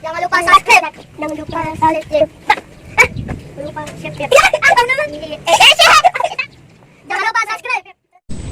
Jangan lupa subscribe. Jangan lupa subscribe. Jangan lupa subscribe. Apa nama? Jangan lupa subscribe.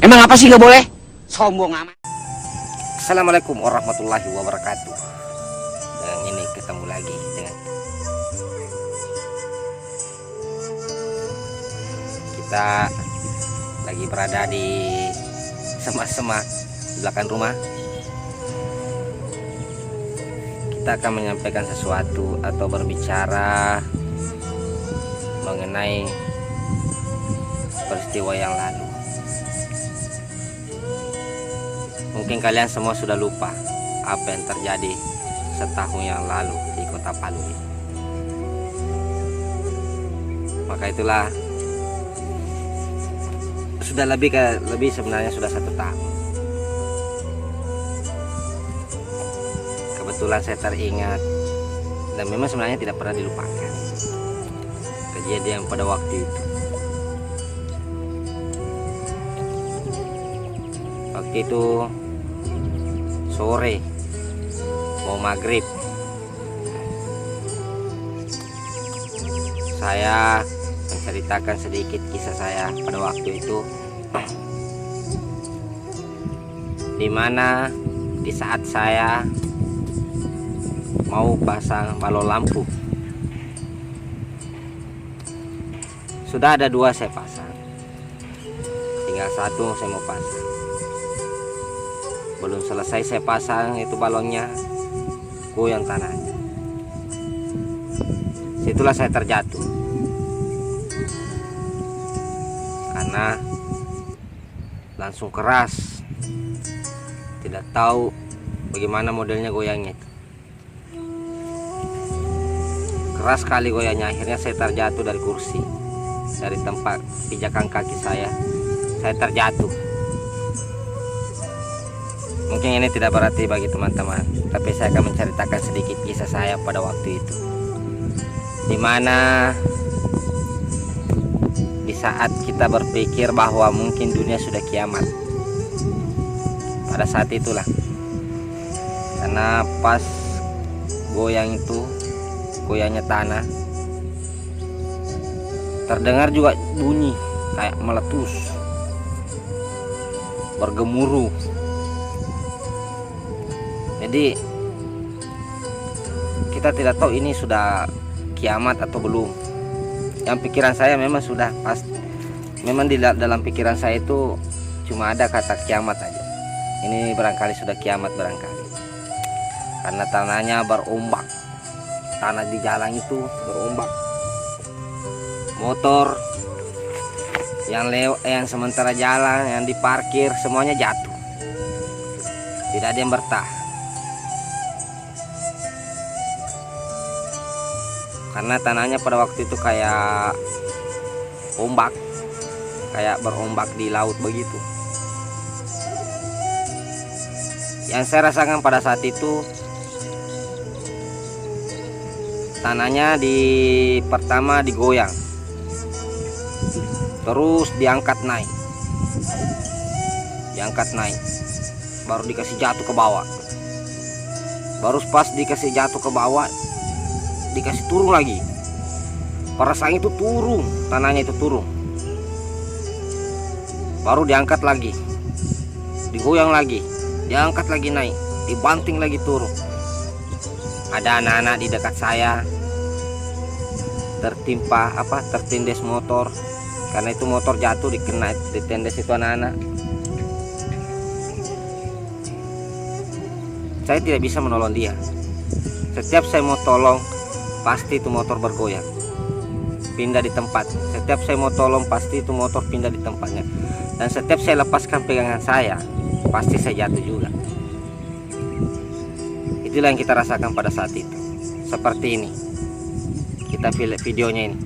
Emang apa sih gak boleh? Sombong amat. Assalamualaikum warahmatullahi wabarakatuh. Dan ini ketemu lagi dengan kita lagi berada di semak-semak di belakang rumah. Kita akan menyampaikan sesuatu atau berbicara mengenai peristiwa yang lalu. Mungkin kalian semua sudah lupa apa yang terjadi setahun yang lalu di kota Palu ini. Maka itulah sudah lebih sebenarnya sudah 1 tahun. Kebetulan saya teringat dan memang sebenarnya tidak pernah dilupakan kejadian pada waktu itu. Waktu itu sore mau maghrib, saya menceritakan sedikit kisah saya pada waktu itu, dimana di saat saya mau pasang balon lampu, sudah ada 2 saya pasang, tinggal 1 saya mau pasang. Belum selesai saya pasang itu balonnya, goyang tanahnya. Situlah saya terjatuh karena langsung keras, tidak tahu bagaimana modelnya goyangnya itu. Keras sekali goyangnya, akhirnya saya terjatuh dari kursi, dari tempat pijakan kaki saya terjatuh. Mungkin ini tidak berarti bagi teman-teman, tapi saya akan menceritakan sedikit kisah saya pada waktu itu, dimana di saat kita berpikir bahwa mungkin dunia sudah kiamat, pada saat itulah, karena pas goyang itu, goyangnya tanah, terdengar juga bunyi kayak meletus, bergemuruh. Jadi kita tidak tahu ini sudah kiamat atau belum. Yang pikiran saya memang sudah pasti, memang di dalam pikiran saya itu cuma ada kata kiamat aja. Ini barangkali sudah kiamat barangkali, karena tanahnya berombak, tanah di jalan itu berombak. Motor yang sementara jalan, yang diparkir, semuanya jatuh. Tidak ada yang bertahan. Karena tanahnya pada waktu itu kayak ombak, kayak berombak di laut begitu. Yang saya rasakan pada saat itu, tanahnya pertama digoyang, terus diangkat naik, baru dikasih jatuh ke bawah. Baru pas dikasih jatuh ke bawah, dikasih turun lagi. Perasaan itu turun, tanahnya itu turun, baru diangkat lagi, digoyang lagi, diangkat lagi naik, dibanting lagi turun. Ada anak-anak di dekat saya tertindas motor, karena itu motor jatuh ditindas itu anak-anak. Saya tidak bisa menolong dia. Setiap saya mau tolong, pasti itu motor bergoyang, pindah di tempat. Setiap saya mau tolong, pasti itu motor pindah di tempatnya. Dan setiap saya lepaskan pegangan saya, pasti saya jatuh juga. Itulah yang kita rasakan pada saat itu. Seperti ini, kita pilih videonya ini.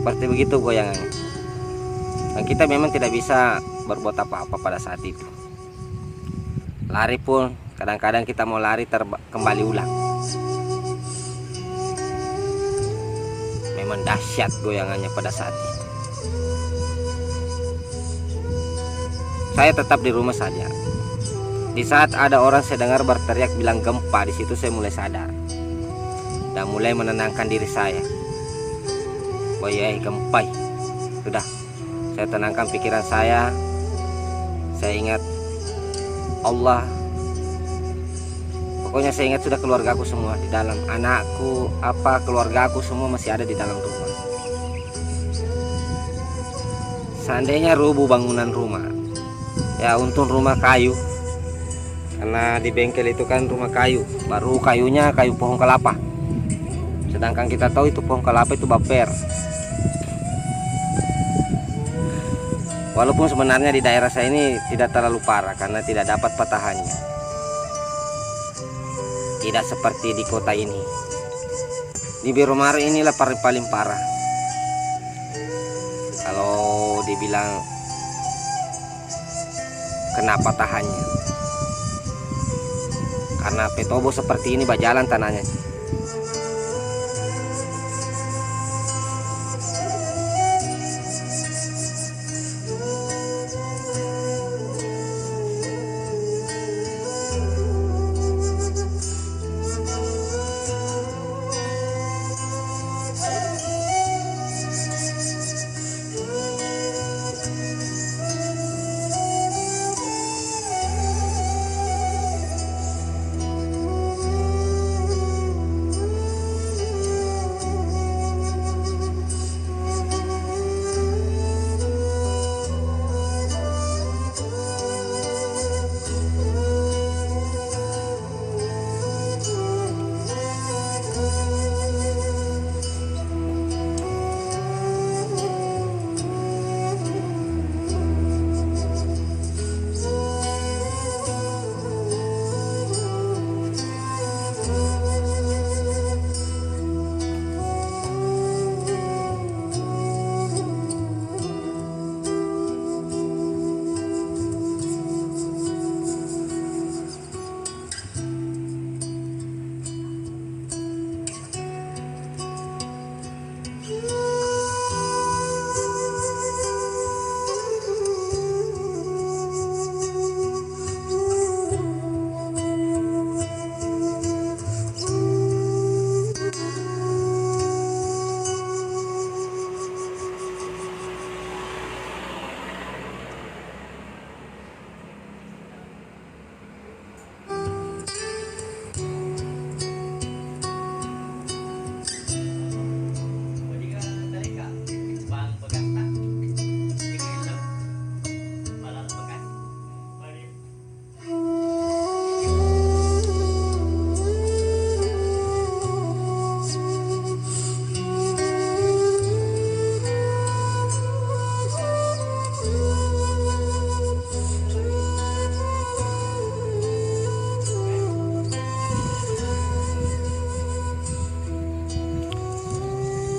Seperti begitu goyangannya. Dan kita memang tidak bisa berbuat apa-apa pada saat itu. Lari pun Kadang-kadang kita mau lari kembali ulang. Memang dahsyat goyangannya pada saat itu. Saya tetap di rumah saja. Di saat ada orang saya dengar berteriak bilang gempa, di situ saya mulai sadar dan mulai menenangkan diri saya. Oh iya, gempa. Sudah, saya tenangkan pikiran saya. Saya ingat Allah. Pokoknya saya ingat sudah keluarga aku semua di dalam, anakku, keluarga aku semua masih ada di dalam rumah. Seandainya rubuh bangunan rumah, ya untung rumah kayu, karena di bengkel itu kan rumah kayu, baru kayunya kayu pohon kelapa. Sedangkan kita tahu itu pohon kelapa itu baper. Walaupun sebenarnya di daerah saya ini tidak terlalu parah karena tidak dapat patahannya. Tidak seperti di kota ini. Di Biromare inilah paling parah. Kalau dibilang kena patahannya. Karena Petobo seperti ini berjalan tanahnya.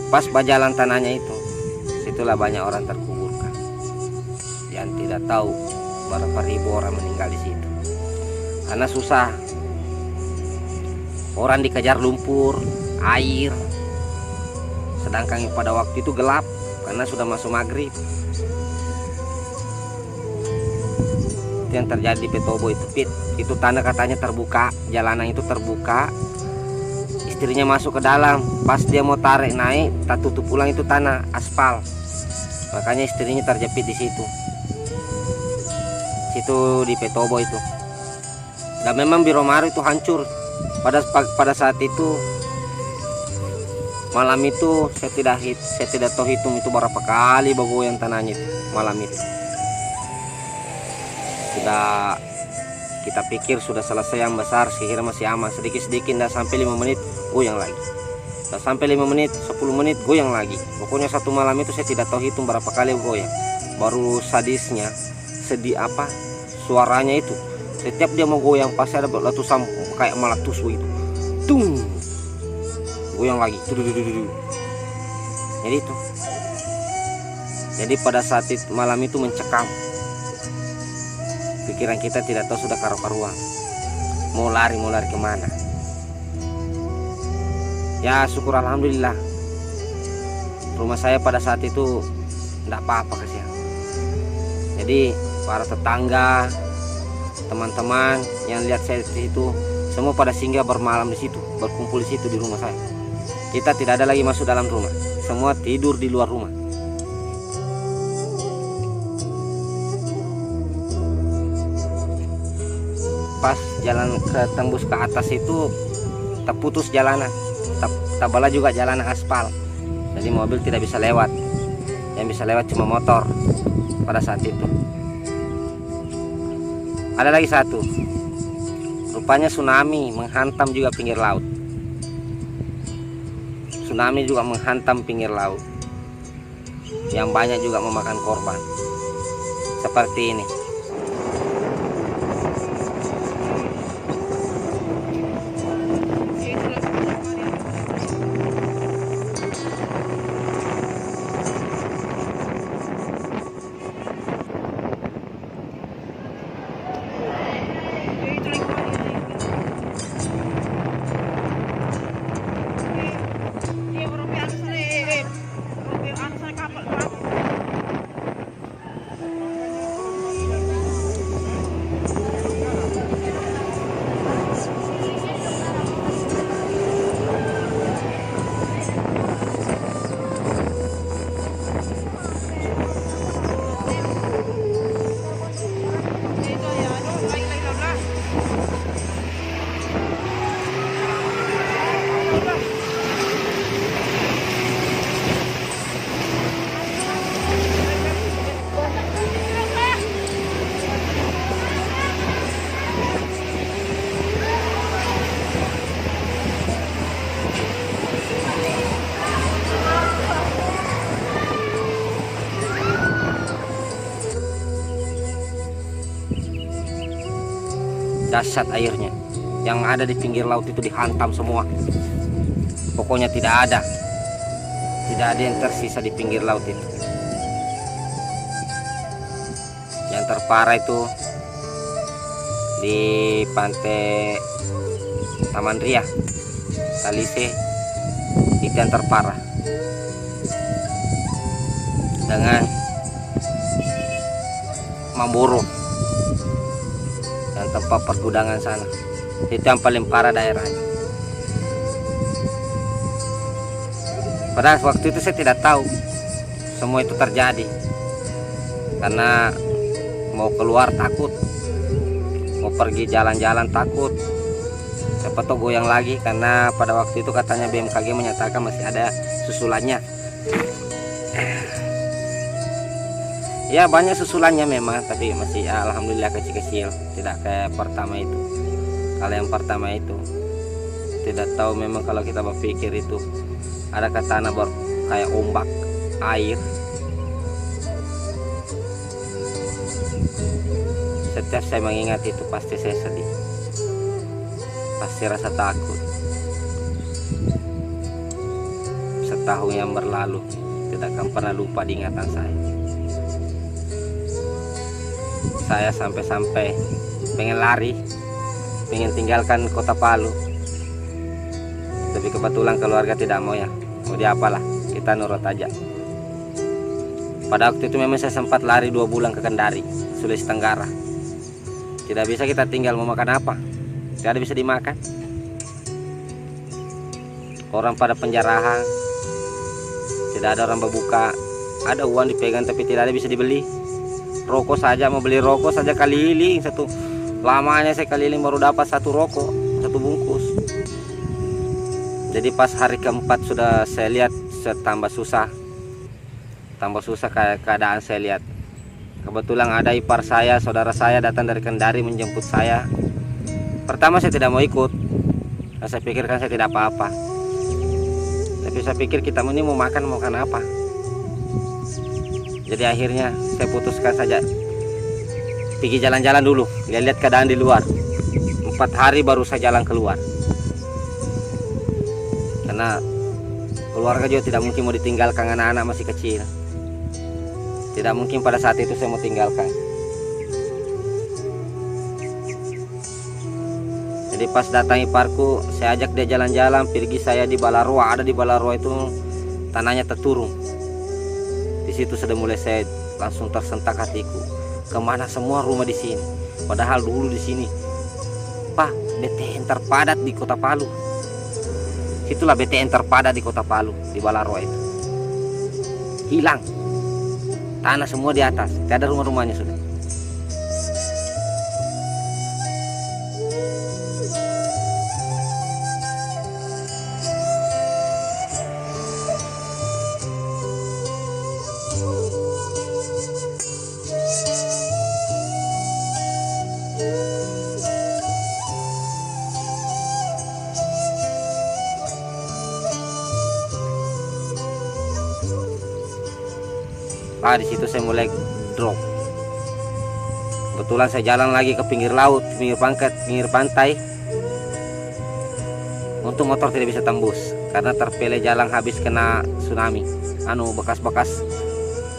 Pas berjalan tanahnya itu, situlah banyak orang terkuburkan. Yang tidak tahu berapa ribu orang meninggal di situ. Karena susah. Orang dikejar lumpur, air. Sedangkan pada waktu itu gelap karena sudah masuk maghrib. Itu yang terjadi di Petobo itu, Pit. Itu tanah katanya terbuka, jalanan itu terbuka. Istrinya masuk ke dalam, pas dia mau tarik naik, tak tutup ulang itu tanah aspal. Makanya istrinya terjepit di situ. Situ di Petobo itu. Dan memang Biromare itu hancur. Pada saat itu, malam itu saya tidak tahu hitung itu berapa kali bergoyang tanahnya itu, malam itu. Sudah kita pikir sudah selesai yang besar, sekira masih aman, sedikit-sedikit, dan sampai 5 menit goyang lagi. Dan sampai 5 menit, 10 menit goyang lagi. Pokoknya satu malam itu saya tidak tahu hitung berapa kali goyang. Baru sadisnya, suaranya itu. Setiap dia mau goyang pasti ada letusan kayak meletus begitu. Tung. Goyang lagi. Jadi itu. Jadi pada saat itu, malam itu mencekam. Pikiran kita tidak tahu sudah karu-karuan. mau lari kemana. Ya syukur alhamdulillah, rumah saya pada saat itu tidak apa-apa kasihan. Jadi para tetangga, teman-teman yang lihat saya di situ semua pada singgah bermalam di situ, berkumpul di situ di rumah saya. Kita tidak ada lagi masuk dalam rumah, semua tidur di luar rumah. Pas jalan ke tembus ke atas itu terputus jalanan, tabala juga jalanan aspal, jadi mobil tidak bisa lewat, yang bisa lewat cuma motor pada saat itu. Ada lagi satu, rupanya tsunami menghantam juga pinggir laut. Tsunami juga menghantam pinggir laut, yang banyak juga memakan korban seperti ini. Dahsyat airnya, yang ada di pinggir laut itu dihantam semua. Pokoknya tidak ada yang tersisa di pinggir laut itu. Yang terparah itu di pantai Taman Ria, Talise, itu yang terparah dengan Mamboro, yang tempat pergudangan sana. Itu yang paling parah daerahnya. Padahal waktu itu saya tidak tahu semua itu terjadi, karena mau keluar takut, mau pergi jalan-jalan takut, siapa tahu goyang lagi, karena pada waktu itu katanya BMKG menyatakan masih ada susulannya. Ya banyak susulannya memang, tapi masih ya, alhamdulillah kecil-kecil, tidak kayak pertama itu. Kalau yang pertama itu tidak tahu memang, kalau kita berpikir itu ada ke tanah kayak ombak air. Setiap saya mengingat itu pasti saya sedih, pasti rasa takut. Setahun yang berlalu tidak akan pernah lupa di ingatan saya. Saya sampai-sampai pengen lari, pengen tinggalkan kota Palu, tapi kebetulan keluarga tidak mau, ya mau diapalah, kita nurut aja. Pada waktu itu memang saya sempat lari 2 bulan ke Kendari, Sulawesi Tenggara. Tidak bisa kita tinggal, mau makan apa? Tidak ada bisa dimakan. Orang pada penjarahan, tidak ada orang berbuka. Ada uang dipegang tapi tidak ada bisa dibeli. Rokok saja, mau beli rokok saja keliling satu, lamanya saya keliling baru dapat 1 rokok, 1 bungkus. Jadi pas hari keempat sudah saya lihat tambah susah kayak keadaan saya lihat. Kebetulan ada ipar saya, saudara saya datang dari Kendari menjemput saya. Pertama saya tidak mau ikut, saya pikirkan saya tidak apa-apa, tapi saya pikir kita ini mau makan apa. Jadi akhirnya saya putuskan saja pergi jalan-jalan dulu, lihat keadaan di luar. 4 hari baru saya jalan keluar, karena keluarga juga tidak mungkin mau ditinggalkan, anak-anak masih kecil. Tidak mungkin pada saat itu saya mau tinggalkan. Jadi pas datang iparku, saya ajak dia jalan-jalan, pergi saya di Balaroa. Ada di Balaroa itu tanahnya terturun. Di situ sudah mulai saya langsung tersentak hatiku. Kemana semua rumah di sini? Padahal dulu di sini, Pak, BTN terpadat di Kota Palu. Itulah BTN terpadat di Kota Palu, di Balaroa itu. Hilang. Tanah semua di atas, tidak ada rumah-rumahnya sudah. Di situ saya mulai drop. Kebetulan saya jalan lagi ke pinggir laut, pinggir pantai. Untuk motor tidak bisa tembus karena terpele jalan habis kena tsunami.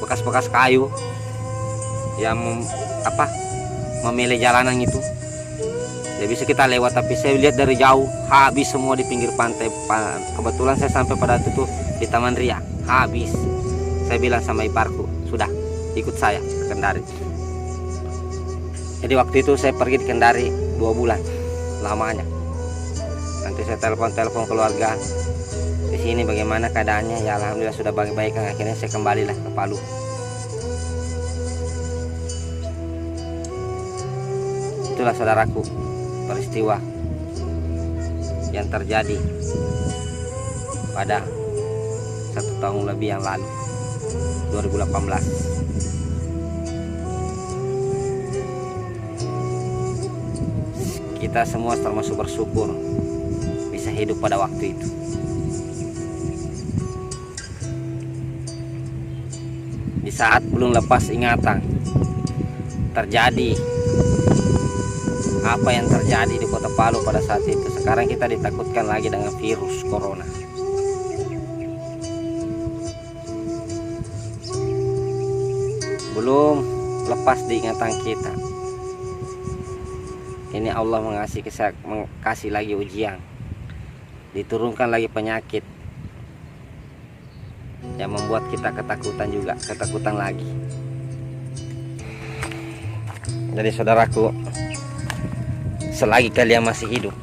Bekas-bekas kayu yang memele jalanan itu. Tidak bisa kita lewat, tapi saya lihat dari jauh habis semua di pinggir pantai. Kebetulan saya sampai pada itu di Taman Ria, habis. Saya bilang sama iparku, sudah ikut saya ke Kendari. Jadi waktu itu saya pergi di Kendari 2 bulan lamanya. Nanti saya telepon keluarga di sini bagaimana keadaannya. Ya alhamdulillah sudah baik-baik. Akhirnya saya kembalilah ke Palu. Itulah saudaraku peristiwa yang terjadi pada 1 tahun lebih yang lalu, 2018. Kita semua termasuk bersyukur bisa hidup pada waktu itu. Di saat belum lepas ingatan, terjadi apa yang terjadi di Kota Palu pada saat itu. Sekarang kita ditakutkan lagi dengan virus corona. Belum lepas diingatan kita. Ini Allah kasih lagi ujian, diturunkan lagi penyakit yang membuat kita ketakutan lagi. Jadi saudaraku, selagi kalian masih hidup,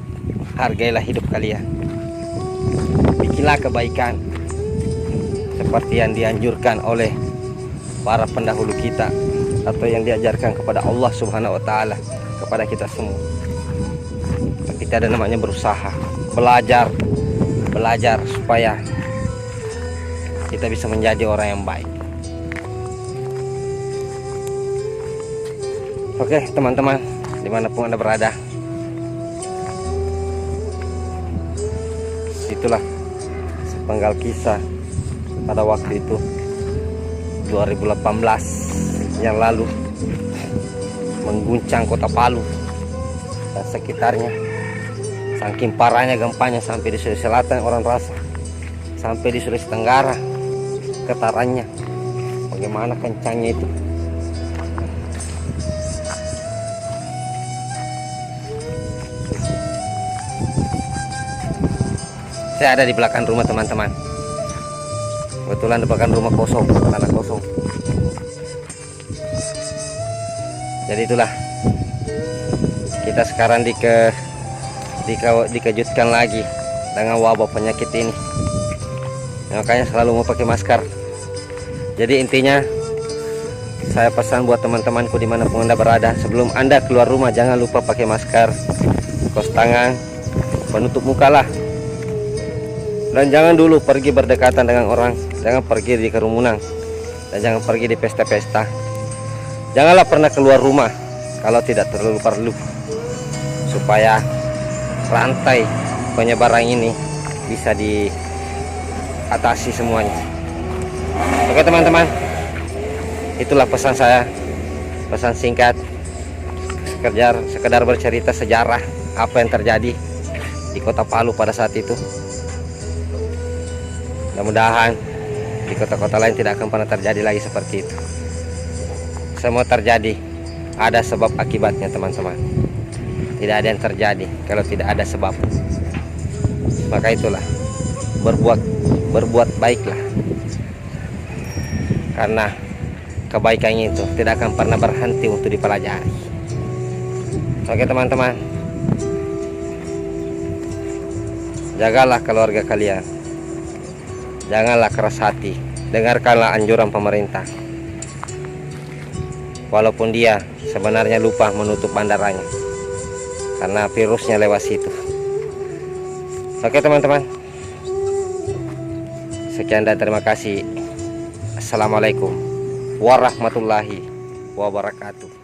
hargailah hidup kalian. Bikinlah kebaikan seperti yang dianjurkan oleh para pendahulu kita, atau yang diajarkan kepada Allah Subhanahu wa Ta'ala kepada kita semua. Tapi tidak ada namanya berusaha, belajar supaya kita bisa menjadi orang yang baik. Oke teman-teman, dimanapun Anda berada, itulah sepenggal kisah pada waktu itu 2018 yang lalu, mengguncang Kota Palu dan sekitarnya. Saking parahnya gempanya sampai di Sulawesi Selatan orang rasa, sampai di Sulawesi Tenggara getarannya bagaimana kencangnya itu. Saya ada di belakang rumah teman-teman. Kebetulan di belakang rumah kosong, tanah kosong. Jadi itulah, kita sekarang dikejutkan lagi dengan wabah penyakit ini. Makanya selalu mau pakai masker. Jadi intinya saya pesan buat teman-temanku dimanapun Anda berada, sebelum Anda keluar rumah jangan lupa pakai masker, kos tangan, penutup muka lah. Dan jangan dulu pergi berdekatan dengan orang, jangan pergi di kerumunan, dan jangan pergi di pesta-pesta. Janganlah pernah keluar rumah kalau tidak terlalu perlu, supaya rantai penyebaran ini bisa diatasi semuanya. Oke teman-teman, itulah pesan saya, pesan singkat, sekedar bercerita sejarah apa yang terjadi di Kota Palu pada saat itu. Mudah-mudahan di kota-kota lain tidak akan pernah terjadi lagi seperti itu. Semua terjadi ada sebab akibatnya teman-teman. tidak ada yang terjadi kalau tidak ada sebab. Maka itulah, berbuat baiklah, karena kebaikan itu tidak akan pernah berhenti untuk dipelajari. Oke teman-teman, jagalah keluarga kalian, janganlah keras hati, dengarkanlah anjuran pemerintah. Walaupun dia sebenarnya lupa menutup bandaranya karena virusnya lewat situ. Oke teman-teman, sekian dan terima kasih. Assalamualaikum warahmatullahi wabarakatuh.